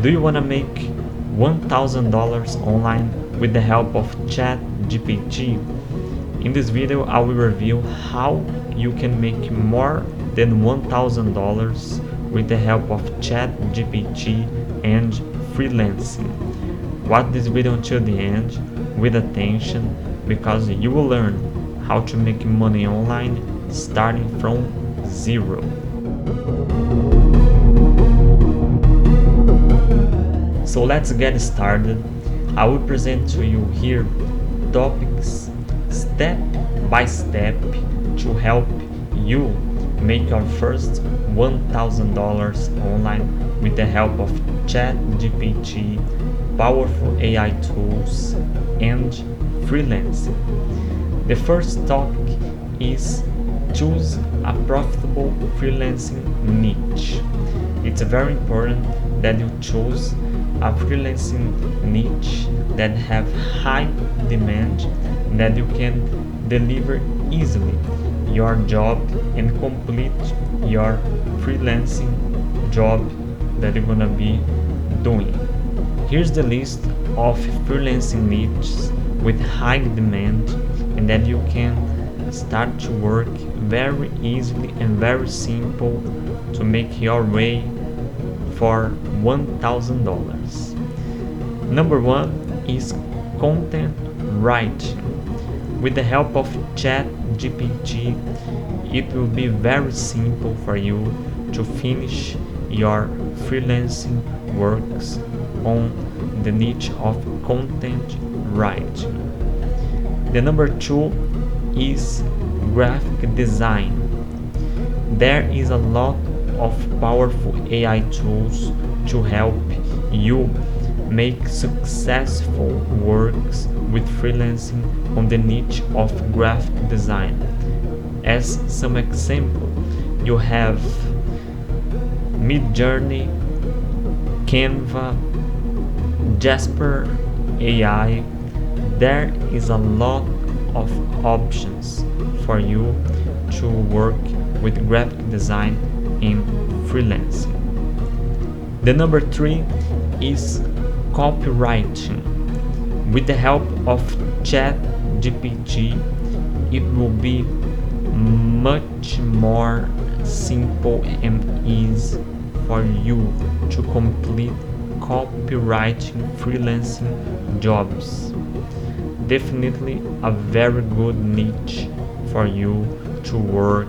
Do you want to make $1,000 online with the help of ChatGPT? In this video, I will reveal how you can make more than $1,000 with the help of ChatGPT and freelancing. Watch this video until the end with attention, because you will learn how to make money online starting from zero. So let's get started. I will present to you here topics step by step to help you make your first $1,000 online with the help of ChatGPT, powerful AI tools, and freelancing. The first topic is choose a profitable freelancing niche. It's very important that you choose a freelancing niche that have high demand, that you can deliver easily your job and complete your freelancing job that you're gonna be doing. Here's the list of freelancing niches with high demand and that you can start to work very easily and very simple to make your way for $1,000. Number one is content writing. With the help of ChatGPT, it will be very simple for you to finish your freelancing works on the niche of content writing. The number two is graphic design. There is a lot of powerful AI tools to help you make successful works with freelancing on the niche of graphic design. As some example, you have Midjourney, Canva, Jasper AI. There is a lot of options for you to work with graphic design in freelancing. The number three is copywriting. With the help of ChatGPT, it will be much more simple and easy for you to complete copywriting freelancing jobs. Definitely a very good niche for you to work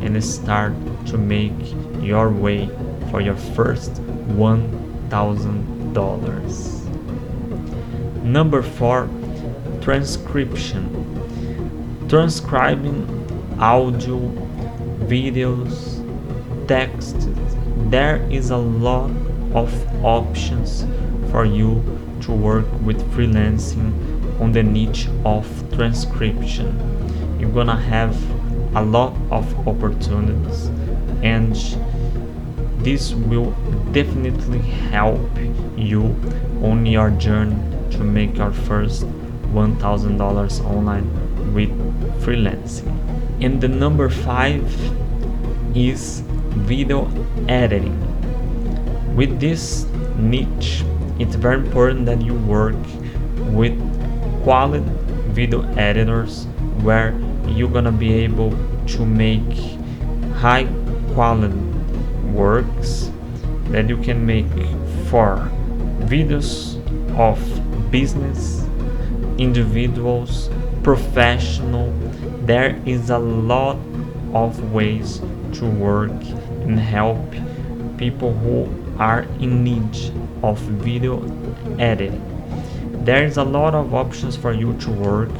and start to make your way for your first $1,000. Number four, transcription. Transcribing audio, videos, text. There is a lot of options for you to work with freelancing on the niche of transcription. You're gonna have a lot of opportunities, and this will definitely help you on your journey to make your first $1,000 online with freelancing. And the number five is video editing. With this niche, it's very important that you work with quality video editors where you're gonna be able to make high quality works that you can make for videos of business, individuals, professional. There is a lot of ways to work and help people who are in need of video editing. There is a lot of options for you to work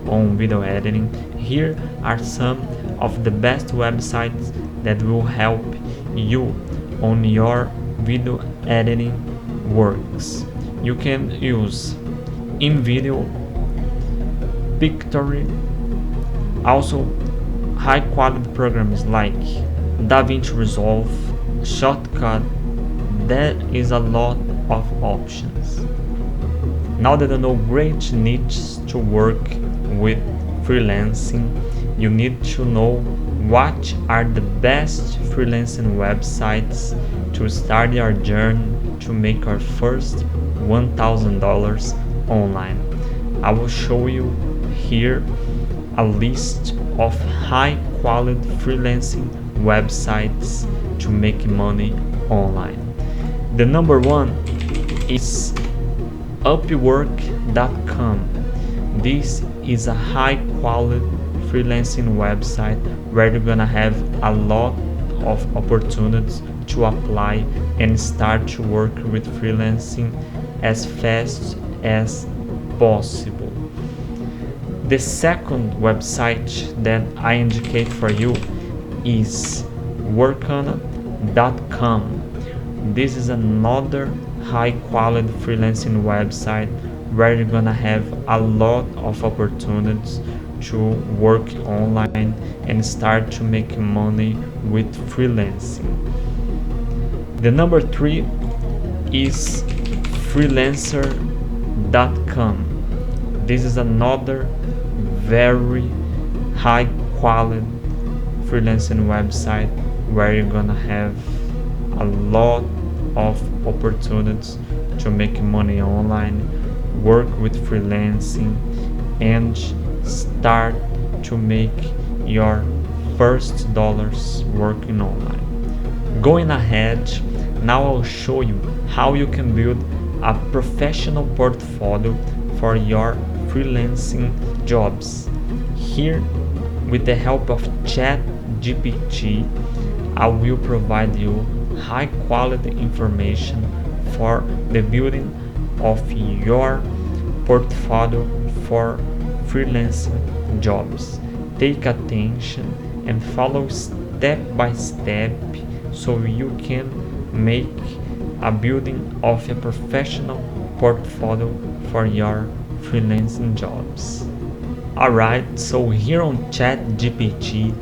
on video editing. Here are some of the best websites that will help you on your video editing works. You can use InVideo, Pictory, also high quality programs like DaVinci Resolve, Shotcut. There is a lot of options. Now that you know great niches to work with freelancing, you need to know what are the best freelancing websites to start your journey to make your first $1,000 online. I will show you here a list of high quality freelancing websites to make money online. The number one is Upwork.com. This is a high quality freelancing website where you're gonna have a lot of opportunities to apply and start to work with freelancing as fast as possible. The second website that I indicate for you is Workana.com. This is another high quality freelancing website where you're gonna have a lot of opportunities to work online and start to make money with freelancing. The number three is Freelancer.com. This is another very high quality freelancing website where you're gonna have a lot of opportunities to make money online, work with freelancing, and start to make your first dollars working online. Going ahead, now I'll show you how you can build a professional portfolio for your freelancing jobs. Here, with the help of ChatGPT, I will provide you high quality information for the building of your portfolio for freelancing jobs. Take attention and follow step by step so you can make a building of a professional portfolio for your freelancing jobs. Alright, so here on ChatGPT,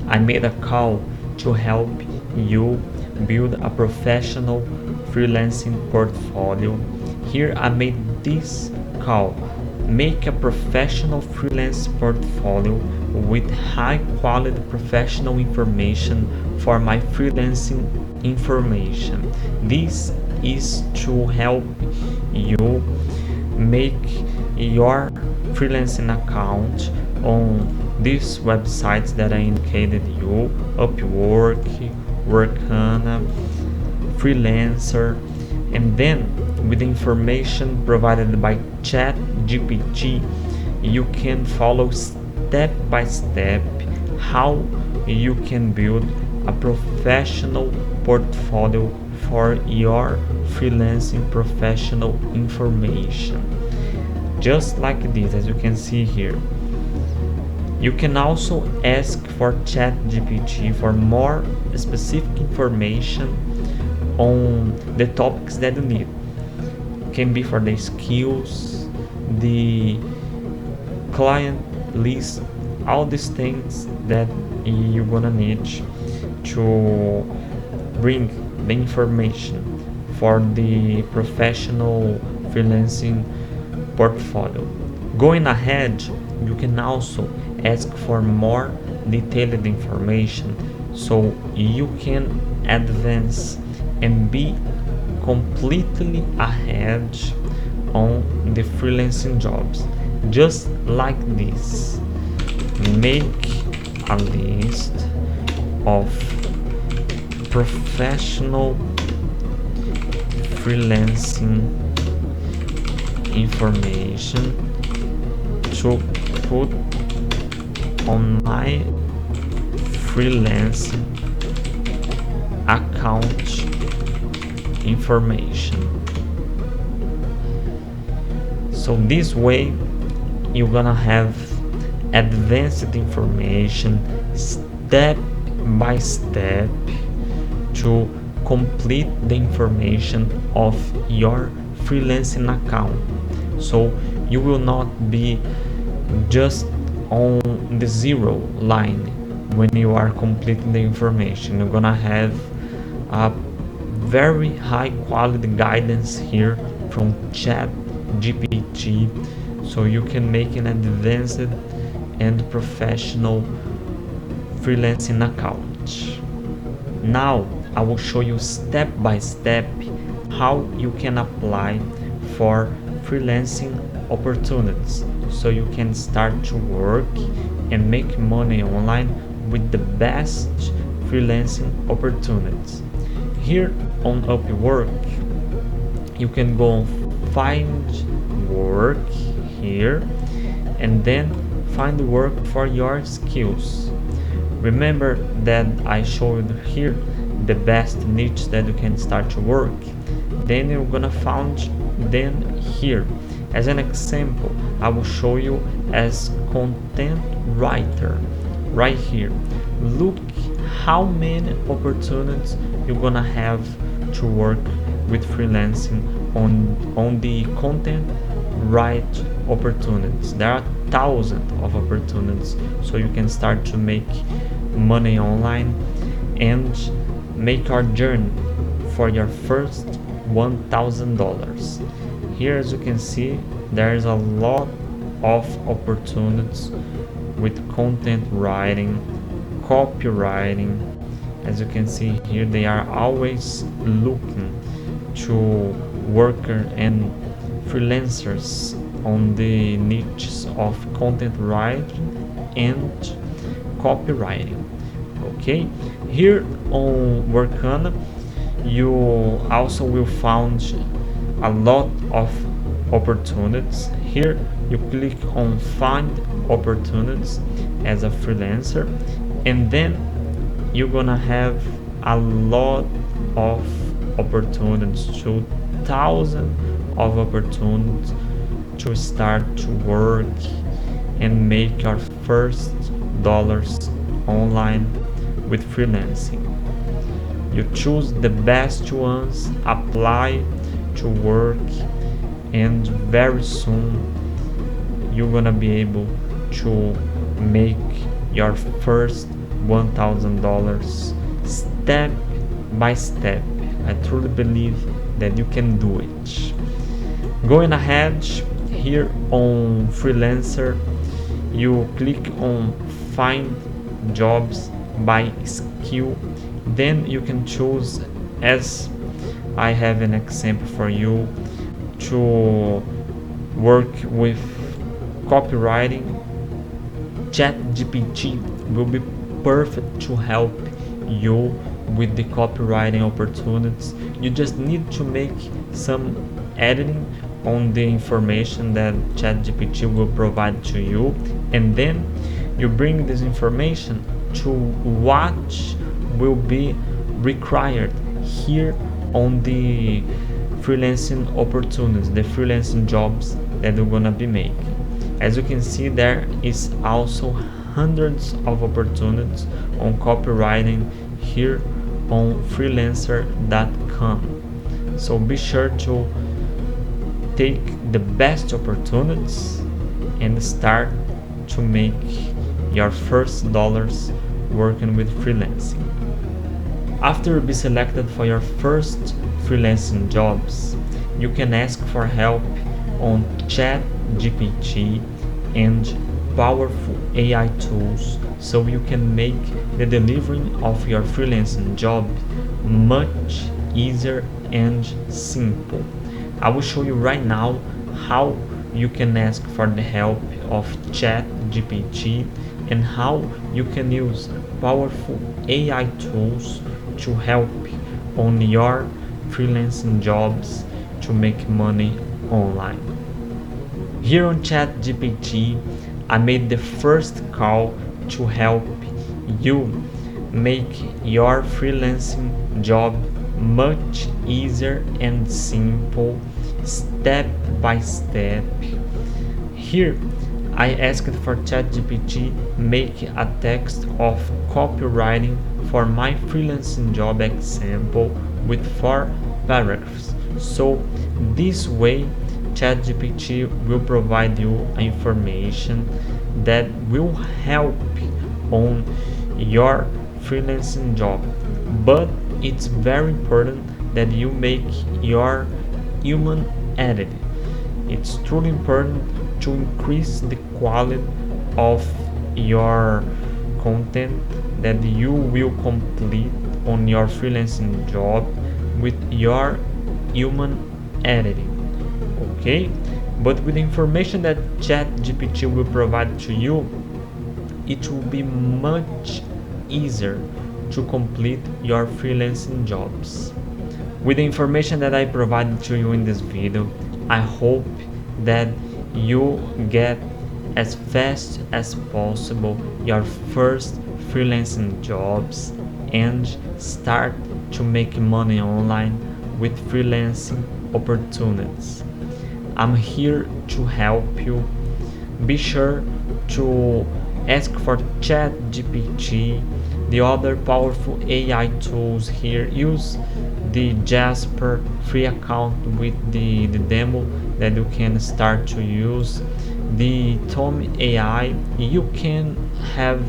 I made a call to help you build a professional freelancing portfolio. Here I made this call: make a professional freelance portfolio with high quality professional information for my freelancing information. This is to help you make your freelancing account on these websites that I indicated you: Upwork, Workana, Freelancer, and then with the information provided by ChatGPT, you can follow step by step how you can build a professional portfolio for your freelancing professional information. Just like this, as you can see here. You can also ask for ChatGPT for more specific information on the topics that you need. Can be for the skills, the client list, all these things that you're gonna need to bring the information for the professional freelancing portfolio. Going ahead, you can also ask for more detailed information so you can advance and be completely ahead on the freelancing jobs. Just like this, make a list of professional freelancing information to put on my freelancing account information. So this way you're gonna have advanced information step by step to complete the information of your freelancing account. So you will not be just on the zero line when you are completing the information. You're gonna have a very high quality guidance here from ChatGPT so you can make an advanced and professional freelancing account. Now I will show you step by step how you can apply for freelancing opportunities so you can start to work and make money online with the best freelancing opportunities. Here on Upwork, you can go on find work here and then find work for your skills. Remember that I showed here the best niche that you can start to work. Then you're gonna find them here. As an example, I will show you as content writer right here. Look how many opportunities you're gonna have to work with freelancing on the content right opportunities. There are thousands of opportunities so you can start to make money online and make our journey for your first $1,000. Here, as you can see, there is a lot of opportunities with content writing, copywriting. As you can see here, they are always looking to workers and freelancers on the niches of content writing and copywriting. Okay, here on Workana you also will find a lot of opportunities. Here you click on find opportunities as a freelancer, and then you're gonna have a lot of opportunities, 2,000 of opportunities to start to work and make your first dollars online with freelancing. You choose the best ones, apply to work, and very soon you're gonna be able to make your first $1,000 step by step. I truly believe that you can do it. Going ahead, here on freelancer, you click on find jobs by skill. Then you can choose, as I have an example for you, to work with copywriting. ChatGPT will be perfect to help you with the copywriting opportunities. You just need to make some editing on the information that ChatGPT will provide to you, and then you bring this information to what will be required here on the freelancing opportunities, the freelancing jobs that you're gonna be making. As you can see, there is also hundreds of opportunities on copywriting here on freelancer.com. So be sure to take the best opportunities and start to make your first dollars working with freelancing. After you be selected for your first freelancing jobs, you can ask for help on ChatGPT and powerful AI tools so you can make the delivery of your freelancing job much easier and simple. I will show you right now how you can ask for the help of ChatGPT and how you can use powerful AI tools to help on your freelancing jobs to make money online. Here on ChatGPT, I made the first call to help you make your freelancing job much easier and simple, step by step. Here I asked for ChatGPT make a text of copywriting for my freelancing job example with 4 paragraphs. So this way ChatGPT will provide you information that will help on your freelancing job. But it's very important that you make your human edit. It's truly important to increase the quality of your content that you will complete on your freelancing job with your human editing. Okay, but with the information that ChatGPT will provide to you, it will be much easier to complete your freelancing jobs. With the information that I provided to you in this video, I hope that you get as fast as possible your first freelancing jobs and start to make money online with freelancing opportunities. I'm here to help you. Be sure to ask for ChatGPT, the other powerful AI tools here. Use the Jasper free account with the demo that you can start to use. The Tom AI, you can have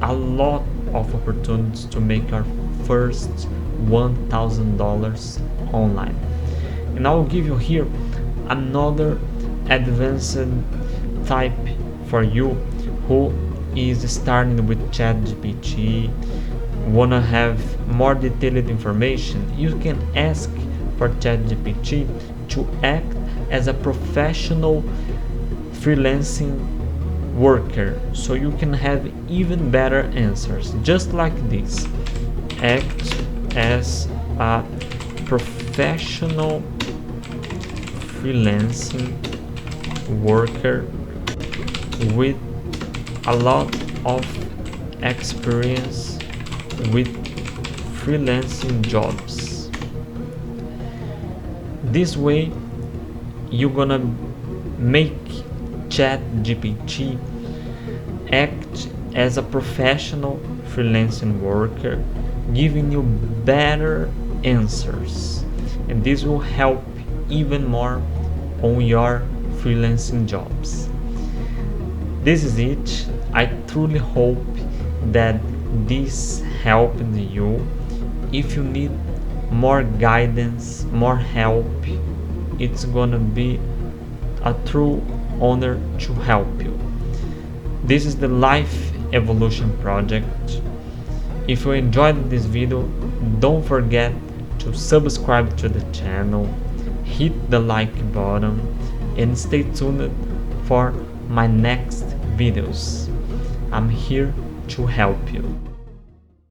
a lot of opportunities to make your first $1,000 online. And I'll give you here another advanced type for you who is starting with ChatGPT, wanna have more detailed information. You can ask for ChatGPT to act as a professional freelancing worker, so you can have even better answers, just like this. Act as a professional freelancing worker with a lot of experience with freelancing jobs. This way you're gonna make ChatGPT act as a professional freelancing worker, giving you better answers, and this will help even more on your freelancing jobs. This is it. I truly hope that this helped you. If you need more guidance, more help, it's gonna be a true honor to help you. This is the Life Evolution Project. If you enjoyed this video, don't forget to subscribe to the channel, hit the like button, and stay tuned for my next videos. I'm here to help you.